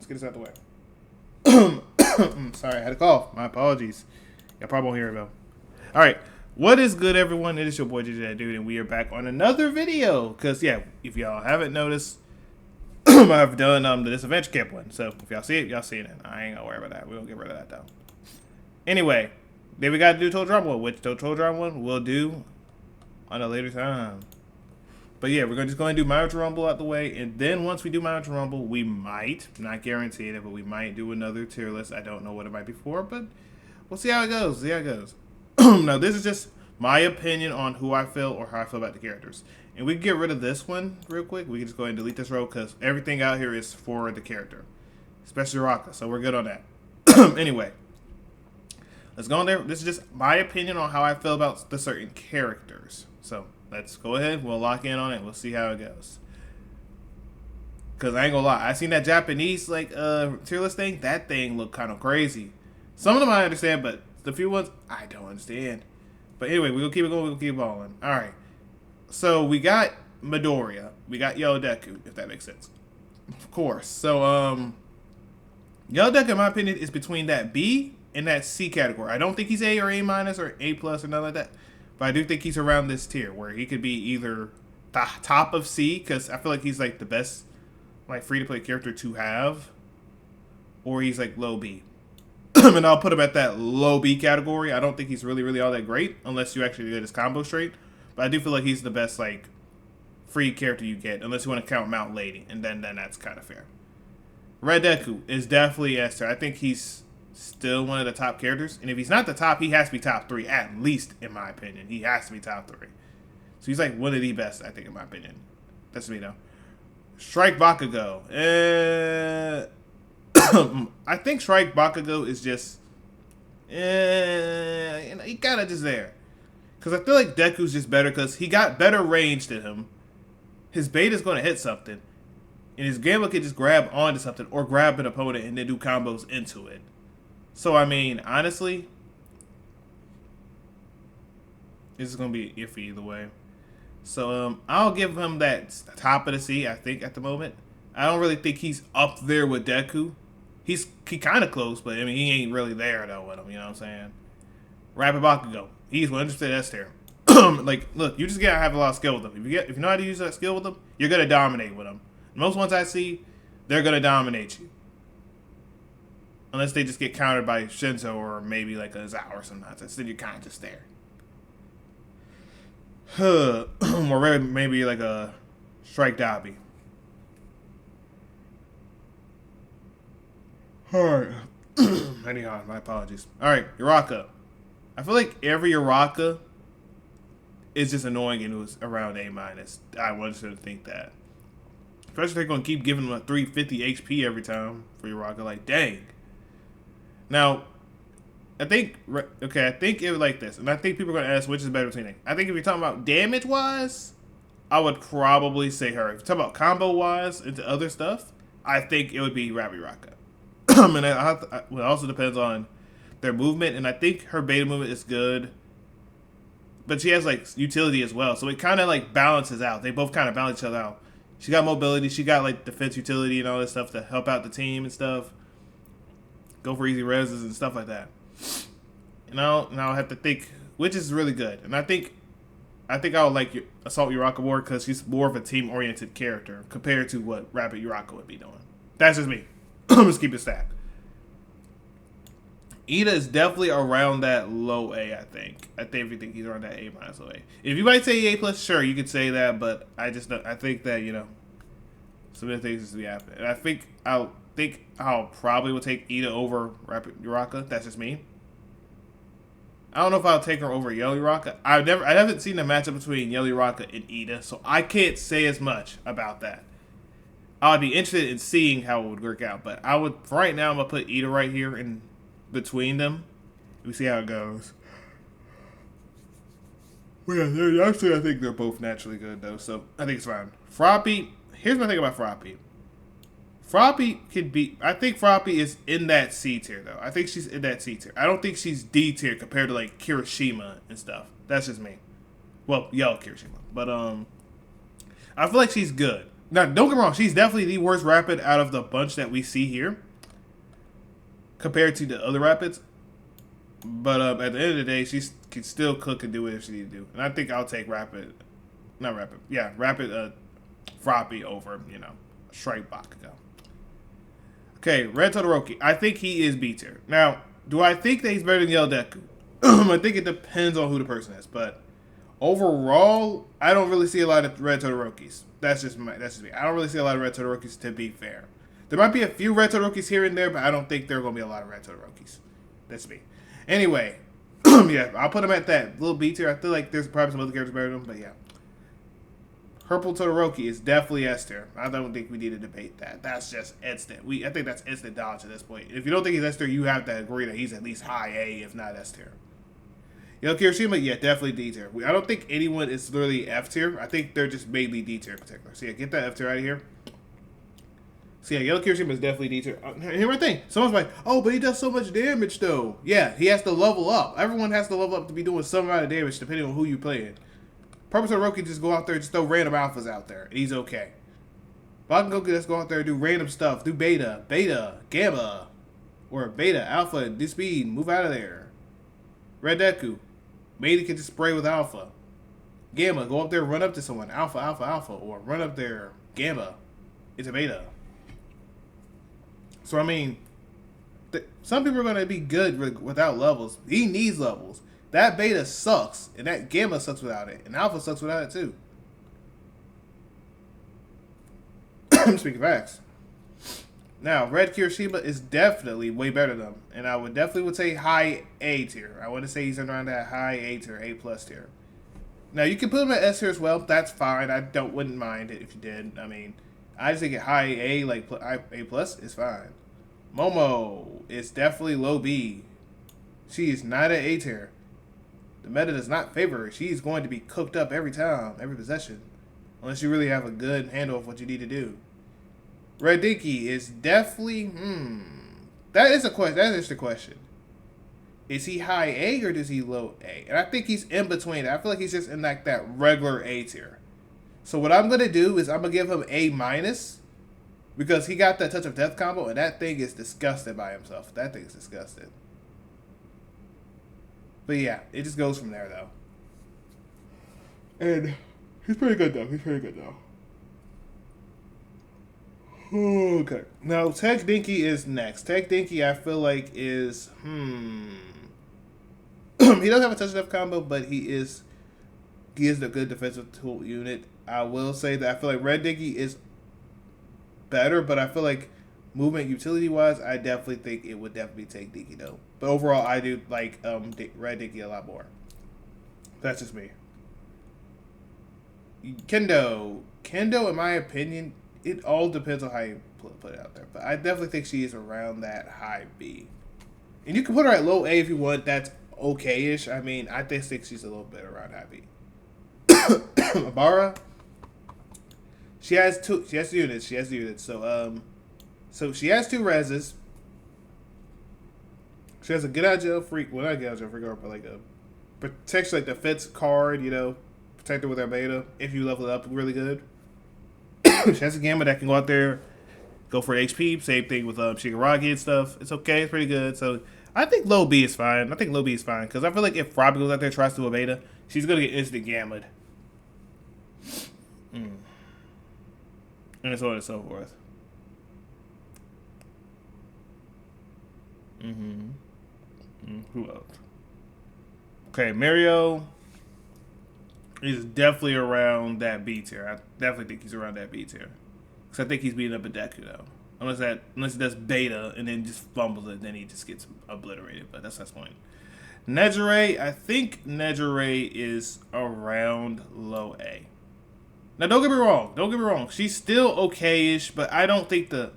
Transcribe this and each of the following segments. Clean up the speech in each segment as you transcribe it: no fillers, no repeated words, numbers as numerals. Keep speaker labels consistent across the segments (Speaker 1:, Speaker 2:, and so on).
Speaker 1: let's get this out the way. Sorry, I had a cough. My apologies. Y'all probably won't hear it though. All right. What is good, everyone? It is your boy, JJ That Dude, and we are back on another video. Because, yeah, if y'all haven't noticed, I've done this adventure camp one. So, if y'all see it, y'all see it. I ain't gonna worry about that. We don't get rid of that, though. Anyway, then we got to do Toad Drum one, which Toad Drum one we'll do on a later time. But, yeah, we're just going to do Mount Rumble out the way. And then once we do Mount Rumble, we might, not guaranteed it, but we might do another tier list. I don't know what it might be for, but we'll see how it goes. Now, this is just my opinion on who I feel or how I feel about the characters. And we can get rid of this one real quick. We can just go ahead and delete this row because everything out here is for the character. Especially Raka, so we're good on that. Anyway, let's go on there. This is just my opinion on how I feel about the certain characters. So, let's go ahead. We'll lock in on it. We'll see how it goes. Because I ain't gonna lie. I seen that Japanese, tier list thing. That thing looked kind of crazy. Some of them I understand, but the few ones, I don't understand. But anyway, we'll keep it going. We'll keep balling. All right. So we got Midoriya. We got Yellow Deku, if that makes sense. Of course. So, Yellow Deku, in my opinion, is between that B and that C category. I don't think he's A or A minus or A plus or nothing like that. But I do think he's around this tier where he could be either the top of C, because I feel like he's like the best free-to-play character to have, or he's like low B. And I'll put him at that low B category. I don't think he's really all that great unless you actually get his combo straight. But I do feel like he's the best free character you get, unless you want to count Mount Lady, and then that's kind of fair. Red Deku is definitely S tier. I think he's still one of the top characters, and if he's not the top, he has to be top 3 at least, in my opinion. He has to be top 3. So he's like one of the best, I think, in my opinion. That's me though. Strike Bakugo. I think Strike Bakugo is just, he kind of just there. Because I feel like Deku's just better because he got better range than him. His bait is going to hit something. And his Gamma can just grab onto something or grab an opponent and then do combos into it. So, I mean, honestly, this is going to be iffy either way. So, I'll give him that top of the C, I think, at the moment. I don't really think he's up there with Deku. He kind of close, but I mean he ain't really there though with him. You know what I'm saying? Rapid Bakugo, he's 100% S tier. Look, you just gotta have a lot of skill with him. If you know how to use that skill with him, you're gonna dominate with him. Most ones I see, they're gonna dominate you, unless they just get countered by Shinzo or maybe like a Zao or something. Then you're kind of just there. Or maybe like a Strike Dabi. Alright. Anyhow, my apologies. Alright, Uraka. I feel like every Uraka is just annoying and it was around A minus. I wanted to think that. Especially if they're going to keep giving him a 350 HP every time for Uraka. Like, dang. Now, I think it was like this. And I think people are going to ask which is better between them. I think if you're talking about damage-wise, I would probably say her. If you're talking about combo-wise into other stuff, I think it would be Rabi Uraka. And it also depends on their movement, and I think her beta movement is good, but she has utility as well, so it kind of balances out. They both kind of balance each other out. She got mobility, she got defense utility and all this stuff to help out the team and stuff. Go for easy reses and stuff like that. And now I have to think which is really good, and I think I would like Assault Uraka more because she's more of a team-oriented character compared to what Rapid Uraka would be doing. That's just me. Let's keep it stacked. Ida is definitely around that low A, I think. I think he's around that A minus low A. If you might say A plus, sure, you could say that, but I think that, some of the things just be happening. And I think I'll probably will take Ida over Rapid Uraka. That's just me. I don't know if I'll take her over Yellow Uraka. I haven't seen the matchup between Yellow Uraka and Ida, so I can't say as much about that. I'd be interested in seeing how it would work out, but right now I'm gonna put Ida right here in between them. We see how it goes. Well, yeah, actually I think they're both naturally good though, so I think it's fine. Froppy, here's my thing about Froppy. I think Froppy is in that C tier though. I think she's in that C tier. I don't think she's D tier compared to Kirishima and stuff. That's just me. Well, Kirishima, but I feel like she's good. Now, don't get me wrong, she's definitely the worst rapid out of the bunch that we see here compared to the other rapids. But at the end of the day, she can still cook and do whatever she needs to do. And I think I'll take rapid, not rapid, yeah, rapid Froppy over, Shrike Bakugo. Okay, Red Todoroki. I think he is B tier. Now, do I think that he's better than Yellow Deku? I think it depends on who the person is, but overall, I don't really see a lot of Red Todorokis. That's just me. I don't really see a lot of Red Todorokis, to be fair. There might be a few Red Todorokis here and there, but I don't think there are going to be a lot of Red Todorokis. That's me. Anyway, yeah, I'll put him at that. Little B tier. I feel like there's probably some other characters better than him, but yeah. Purple Todoroki is definitely S tier. I don't think we need to debate that. That's just instant. I think that's instant dodge at this point. If you don't think he's S tier, you have to agree that he's at least high A, if not S tier. Kirishima, yeah, definitely D tier. I don't think anyone is literally F tier. I think they're just mainly D tier in particular. So yeah, get that F tier out of here. So yeah, Yellow Kirishima is definitely D tier. Here's my thing. Someone's like, oh, but he does so much damage though. Yeah, he has to level up. Everyone has to level up to be doing some amount of damage depending on who you're playing. Purple Todoroki just go out there and just throw random alphas out there, and he's okay. Bakugo can just go out there and do random stuff. Do beta, gamma, or beta, alpha, do speed, move out of there. Red Deku. Beta can just spray with alpha. Gamma, go up there, run up to someone. Alpha, alpha, alpha. Or run up there, gamma. It's a beta. So, I mean, some people are going to be good without levels. He needs levels. That beta sucks. And that gamma sucks without it. And alpha sucks without it, too. I'm speaking facts. Now, Red Kirishima is definitely way better than him. And I would say high A tier. I want to say he's around that high A tier, A plus tier. Now, you can put him at S tier as well. That's fine. Wouldn't mind it if you did. I mean, I just think it high A, like A plus, is fine. Momo is definitely low B. She is not at A tier. The meta does not favor her. She's going to be cooked up every time, every possession. Unless you really have a good handle of what you need to do. Red Dinky is definitely, that is a question. That is the question. Is he high A or does he low A? And I think he's in between. I feel like he's just in like that regular A tier. So what I'm going to do is I'm going to give him A minus because he got that Touch of Death combo and that thing is disgusted by himself. That thing is disgusted. But yeah, it just goes from there though. And he's pretty good though. Okay. Now, Tech Dinky is next. Tech Dinky, I feel like, is, he doesn't have a touch death combo, but he is a good defensive tool unit. I will say that I feel like Red Dinky is better, but I feel like movement utility-wise, I definitely think it would definitely take Dinky, though. But overall, I do like Red Dinky a lot more. That's just me. Kendo, in my opinion, it all depends on how you put it out there. But I definitely think she is around that high B. And you can put her at low A if you want. That's okay-ish. I mean, I just think she's a little bit around high B. Abara, she has two units. So she has two reses. She has a get out of jail free. Well, not get out of jail free card, but like a protection, like defense card. Protect her with her beta if you level it up really good. She has a gamma that can go out there, go for HP. Same thing with Shigaraki and stuff. It's okay. It's pretty good. So I think low B is fine. Because I feel like if Robbie goes out there and tries to do a beta, she's going to get instant gammaed. And so on and so forth. Who else? Okay, Mario is definitely around that B tier. I definitely think he's around that B tier. Because I think he's beating up a Deku, though. Unless he does beta and then just fumbles it, then he just gets obliterated. But that's the point. Nejire, I think Nejire is around low A. Now, don't get me wrong. She's still okay-ish, but I don't think the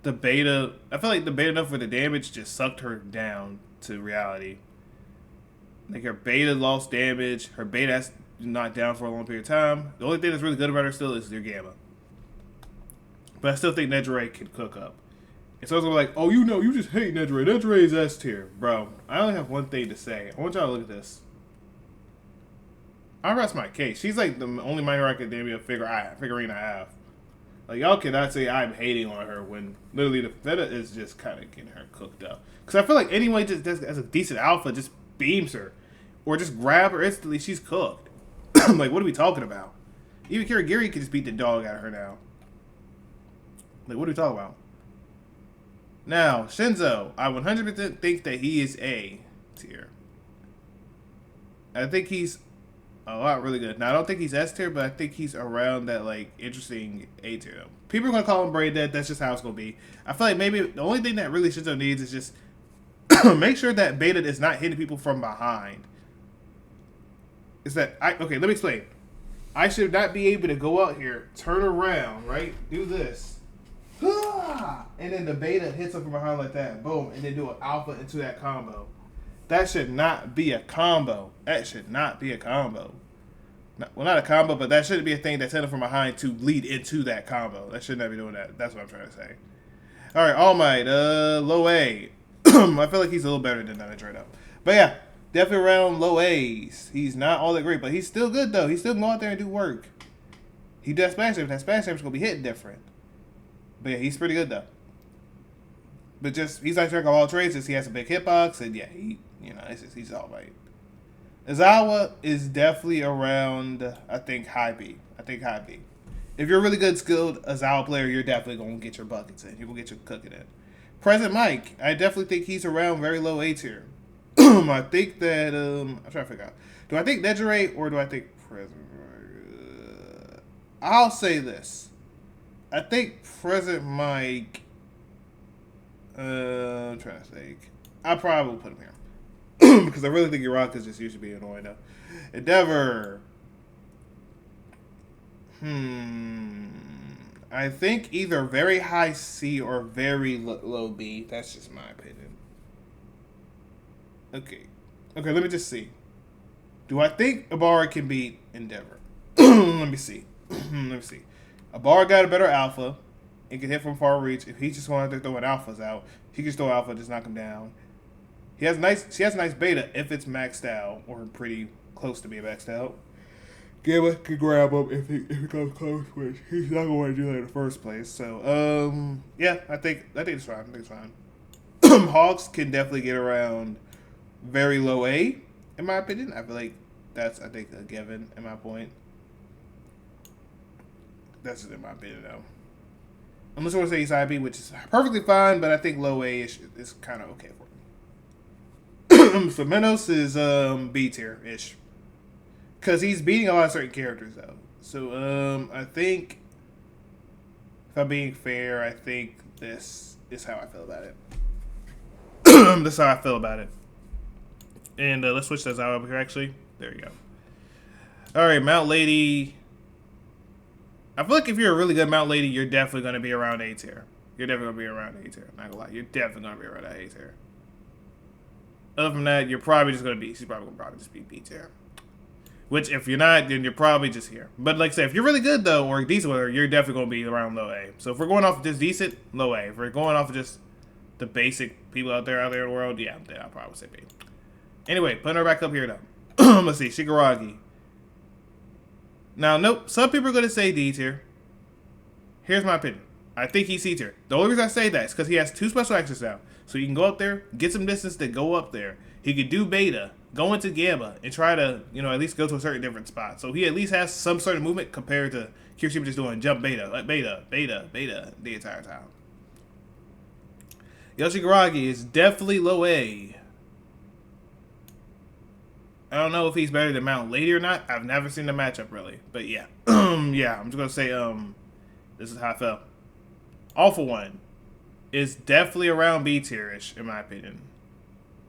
Speaker 1: beta, I feel like the beta enough for the damage just sucked her down to reality. Like, her beta lost damage. Her beta has knocked down for a long period of time. The only thing that's really good about her still is their gamma. But I still think Nejire can cook up. And so it's like, oh, you just hate Nejire. Nejire is S tier. Bro, I only have one thing to say. I want y'all to look at this. I rest my case. She's like the only My Hero Academia figurine I have. Like, y'all cannot say I'm hating on her when literally the Veta is just kind of getting her cooked up. Because I feel like anyone just as a decent alpha just beams her, or just grab her instantly, she's cooked. Like, what are we talking about? Even Kirigiri could just beat the dog out of her now. Like, what are we talking about? Now, Shinzo, I 100% think that he is A tier. I think he's a lot really good. Now, I don't think he's S tier, but I think he's around that, like, interesting A tier. People are going to call him brain dead. That's just how it's going to be. I feel like maybe the only thing that really Shinzo needs is just make sure that Beta is not hitting people from behind. Is that... Okay, let me explain. I should not be able to go out here, turn around, right? Do this. And then the Beta hits him from behind like that. Boom. And then do an alpha into that combo. That should not be a combo. That should not be a combo. Well, not a combo, but that shouldn't be a thing that's hitting from behind to lead into that combo. That should not be doing that. That's what I'm trying to say. All right, All Might, low A. I feel like he's a little better than that right now. But yeah, definitely around low A's. He's not all that great, but he's still good though. He's still going out there and do work. He does smash damage. That smash damage is gonna be hitting different. But yeah, he's pretty good though. But just he's like jack of all trades. He has a big hitbox, and yeah, he's all right. Izawa is definitely around, I think, high B. If you're a really good skilled Izawa player, you're definitely gonna get your buckets in. You will get your cooking in. Present Mike, I definitely think he's around very low A tier. I think that I'm trying to figure out. Do I think Nejire or do I think Present? I'll say this. I think Present Mike. I'm trying to think. I probably will put him here because I really think Uraka's just used to be annoying now. Endeavor. I think either very high C or very low B. That's just my opinion. Okay, let me just see. Do I think Ibarra can beat Endeavor? Let me see. Ibarra got a better alpha. It can hit from far reach. If he's just going out there throwing alphas out, he can throw alpha, just knock him down. She has a nice beta if it's maxed out or pretty close to being maxed out. Gamma can grab him if he comes close, which he's not going to do that in the first place. So, yeah, I think it's fine. Hawks can definitely get around very low A, in my opinion. I feel like that's, a given, in my point. That's just in my opinion, though. Unless I want to say he's high B, which is perfectly fine, but I think low A is kind of okay for him. So Menos is B tier-ish. Because he's beating a lot of certain characters, though. So, I think, if I'm being fair, I think this is how I feel about it. That's how I feel about it. And let's switch those out over here, actually. There you go. All right, Mount Lady. I feel like if you're a really good Mount Lady, you're definitely going to be around A tier. Not gonna lie. You're definitely going to be around that A tier. Other than that, she's probably going to just be B tier. Which, if you're not, then you're probably just here. But like I said, if you're really good, though, or decent with her, you're definitely going to be around low A. So if we're going off of just decent, low A. If we're going off of just the basic people out there in the world, yeah, then I'll probably say B. Anyway, putting her back up here, though. Let's see, Shigaragi. Now, nope, some people are going to say D tier. Here's my opinion. I think he's C tier. The only reason I say that is because he has 2 special actions now. So you can go up there, get some distance to go up there. He could do beta, go into gamma, and try to, at least go to a certain different spot. So he at least has some sort of movement compared to Kirishima just doing jump beta, like beta the entire time. Yoshigaragi is definitely low A. I don't know if he's better than Mount Lady or not. I've never seen the matchup really, but yeah, yeah. I'm just gonna say this is how I felt. All For One is definitely around B tier-ish in my opinion.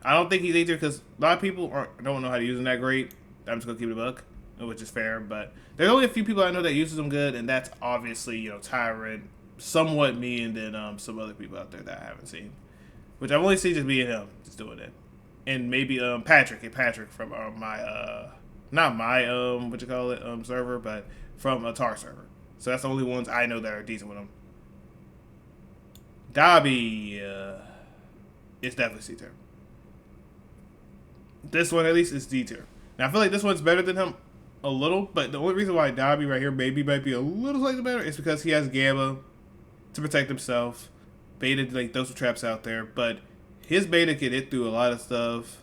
Speaker 1: I don't think he's A tier because a lot of people don't know how to use him that great. I'm just gonna keep it a buck, which is fair. But there's only a few people I know that uses him good, and that's obviously Tyrant, somewhat me, and then some other people out there that I haven't seen. Which I've only seen just me and him just doing it. And maybe Patrick from my not my server, but from a TAR server. So that's the only ones I know that are decent with him. Dabi is definitely C tier. This one at least is D tier. Now I feel like this one's better than him a little, but the only reason why Dobby right here maybe might be a little slightly better is because he has Gamma to protect himself. Beta, like, those traps out there, but his Beta can hit through a lot of stuff.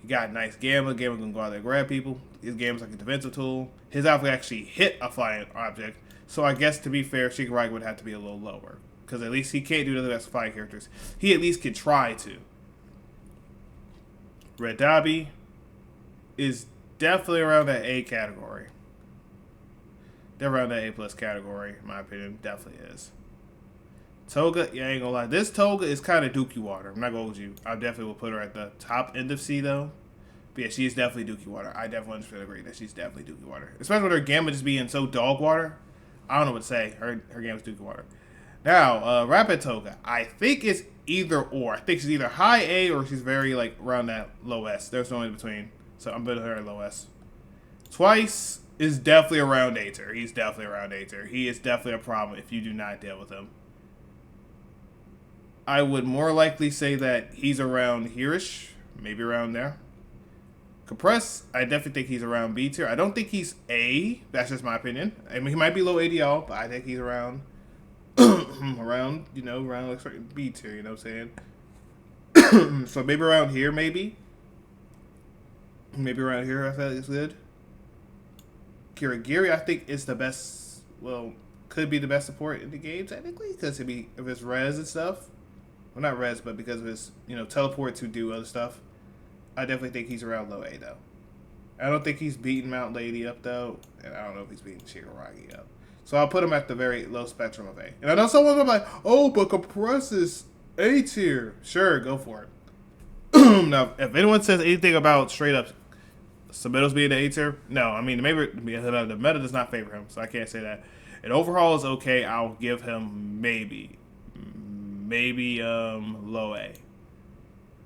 Speaker 1: He got nice Gamma. Gamma can go out there and grab people. His Gamma's like a defensive tool. His Alpha actually hit a flying object. So I guess, to be fair, Shigaraki would have to be a little lower. Because at least he can't do nothing as flying characters. He at least can try to. Red Dobby is definitely around that A category. They're around that A plus category, in my opinion. Definitely is. Toga, yeah, I ain't gonna lie. This Toga is kind of Dookie Water. I'm not gonna hold you. I definitely will put her at the top end of C, though. But yeah, she is definitely Dookie Water. I definitely agree that she's definitely Dookie Water. Especially with her Gamma just being so dog water. I don't know what to say. Her Gamma's Dookie Water. Now, Rapid Toga. I think it's either or. I think she's either high A or she's very, like, around that low S. There's no in between. So I'm putting her at low S. Twice is definitely around A tier. He's definitely around A tier. He is definitely a problem if you do not deal with him. I would more likely say that he's around here-ish, maybe around there. Compress, I definitely think he's around B tier. I don't think he's A. That's just my opinion. I mean, he might be low ADL, but I think he's around, around like B tier. You know what I'm saying? So maybe around here, maybe around here. I feel like it's good. Kirigiri, I think is the best. Well, could be the best support in the game technically because of his res and stuff. Well, not res, but because of his, teleport to do other stuff. I definitely think he's around low A, though. I don't think he's beating Mount Lady up, though. And I don't know if he's beating Shigaraki up. So I'll put him at the very low spectrum of A. And I know someone's gonna be like, oh, but Compress is A tier. Sure, go for it. Now, if anyone says anything about straight up Submitals being the A tier, no. I mean, maybe the meta does not favor him, so I can't say that. And overhaul is okay. I'll give him maybe low A.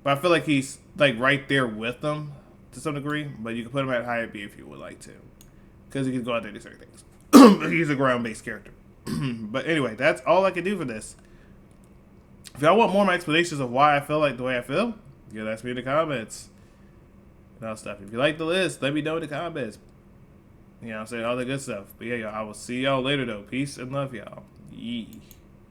Speaker 1: But I feel like he's like right there with them to some degree. But you can put him at higher B if you would like to, because he can go out there and do certain things. He's a ground-based character. But anyway, that's all I can do for this. If y'all want more of my explanations of why I feel like the way I feel, you can ask me in the comments and all stuff. If you like the list, let me know in the comments. You know what I'm saying? All the good stuff. But yeah, y'all, I will see y'all later, though. Peace and love, y'all. Yee.